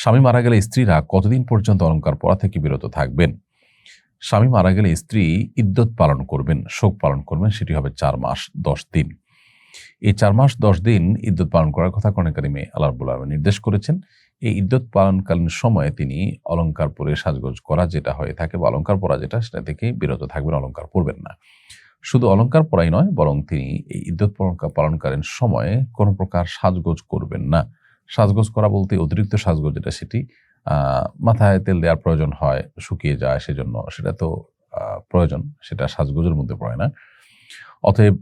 স্বামী মারা গেলে স্ত্রীরা কতদিন পর্যন্ত অলংকার পরা থেকে বিরত থাকবেন? স্বামী মারা গেলে স্ত্রী ইদ্যত পালন করবেন, শোক পালন করবেন, সেটি হবে ৪ মাস ১০ দিন। এই ৪ মাস ১০ দিন ইদ্যত পালন করার কথা কোরআন কারিমে আল্লাহ রাব্বুল আলামিন নির্দেশ করেছেন। এই ইদ্যত পালনকালীন সময়ে তিনি অলংকার পরে সাজগোজ করা যেটা হয়ে থাকে বা অলংকার পরা যেটা, সেটা থেকে বিরত থাকবেন, অলংকার পরবেন না। শুধু অলংকার পরাই নয়, বরং তিনি এই ইদ্যত পালনকালীন সময়ে কোনো প্রকার সাজগোজ করবেন না। সাজগোজ করা বলতে অতিরিক্ত সাজগোজ যেটা, সেটি মাথায় তেল দেওয়ার প্রয়োজন হয়, শুকিয়ে যায়, সেজন্য সেটা তো প্রয়োজন, সেটা সাজগোজের মধ্যে পড়ে না। অতএব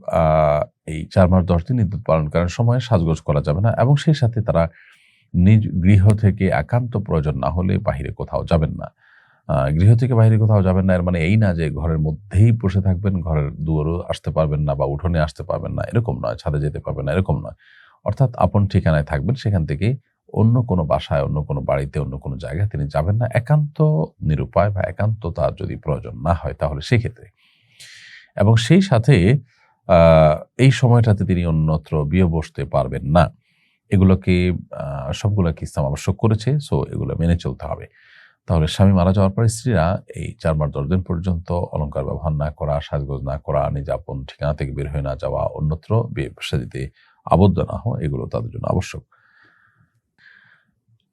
এই ৪ মাস ১০ দিন ইদ্যত পালনকালীন সময়ে সাজগোজ করা যাবে না এবং সেই সাথে তারা নিজ গৃহ থেকে একান্ত প্রয়োজন না হলে বাহিরে কোথাও যাবেন না। গৃহ থেকে বাইরে কোথাও যাবেন না, এর মানে এই না যে ঘরের মধ্যেই বসে থাকবেন, ঘরের দুয়ারেও আসতে পারবেন না বা উঠোনে আসতে পারবেন না, এরকম নয়, ছাদে যেতে পারবেন না, এরকম নয়। অর্থাৎ আপন ঠিকানায় থাকবেন, সেখান থেকে অন্য কোনো বাসায়, অন্য কোনো বাড়িতে, অন্য কোনো জায়গায় তিনি যাবেন না, একান্ত নিরুপায় বা একান্ত তার যদি প্রয়োজন না হয় তাহলে সেক্ষেত্রে। এবং সেই সাথে এই সময়টাতে তিনি অন্যত্র বিয়ে বসতে পারবেন না। এগুলোকে সবগুলোকে ইসলাম আবশ্যক করেছে, সো এগুলো মেনে চলতে হবে। তাহলে স্বামী মারা যাওয়ার পর স্ত্রীরা এই ৪ মাস ১০ দিন পর্যন্ত অলংকার ব্যবহার না করা, সাজগোজ না করা, নিজ আপন ঠিকানা থেকে বের হয়ে না যাওয়া, অন্যত্র বিয়ে শাদীতে আবদ্ধ না হওয়া, এগুলো তাদের জন্য আবশ্যক।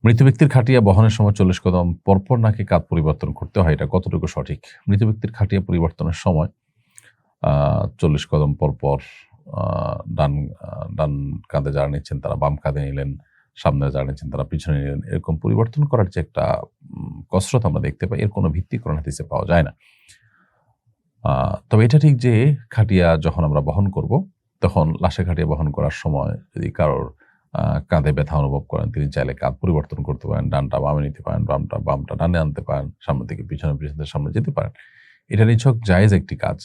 মৃত ব্যক্তির খাটিয়া বহনের সময় ৪০ কদম পরপর নাকি কাঁধ পরিবর্তন করতে হয়, এটা কতটুকু সঠিক? মৃত ব্যক্তির খাটিয়া পরিবর্তনের সময় ৪০ কদম পরপর ডান ডান কাঁধে যারা নিচ্ছেন তারা বাম কাঁধে নিলেন, সামনে যারা নিচ্ছেন তারা পিছনে নিলেন, এরকম পরিবর্তন করার যে একটা কসরত আমরা দেখতে পাই, এর কোনো ভিত্তি কোরআন হাদিসে পাওয়া যায় না। তবে এটা ঠিক যে খাটিয়া যখন আমরা বহন করব, তখন লাশে খাটিয়া বহন করার সময় যদি কারোর কাঁধে ব্যথা অনুভব করেন, তিনি চাইলে কাঁধ পরিবর্তন করতে পারেন, ডানটা বামে নিতে পারেন, বামটা ডানে আনতে পারেন, সামনে থেকে পিছনে, পিছন থেকে সামনে যেতে পারেন। এটা নিছক জায়েজ একটি কাজ।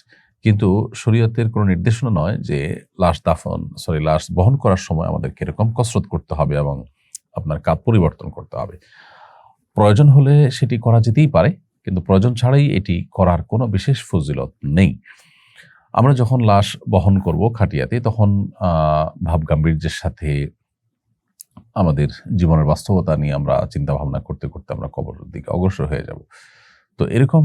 কিন্তু শরীয়তের কোনো নির্দেশনা নয় যে লাশ বহন করার সময় আমাদের কিরকম কসরত করতে হবে এবং আপনার কাঁধ পরিবর্তন করতে হবে। প্রয়োজন হলে সেটি করা যেতেই পারে, কিন্তু প্রয়োজন ছাড়াই এটি করার কোনো বিশেষ ফজিলত নেই। আমরা যখন লাশ বহন করব খাটিয়াতে, তখন ভাবগাম্ভীর্যের সাথে আমাদের জীবনের বাস্তবতা নিয়ে আমরা চিন্তা ভাবনা করতে করতে আমরা কবরের দিকে অগ্রসর হয়ে যাব। তো এরকম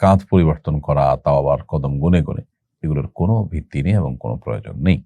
কাঁধ পরিবর্তন করা, তাও আবার কদম গুনে গুনে, এগুলোর কোনো ভিত্তি নেই এবং কোনো প্রয়োজন নেই।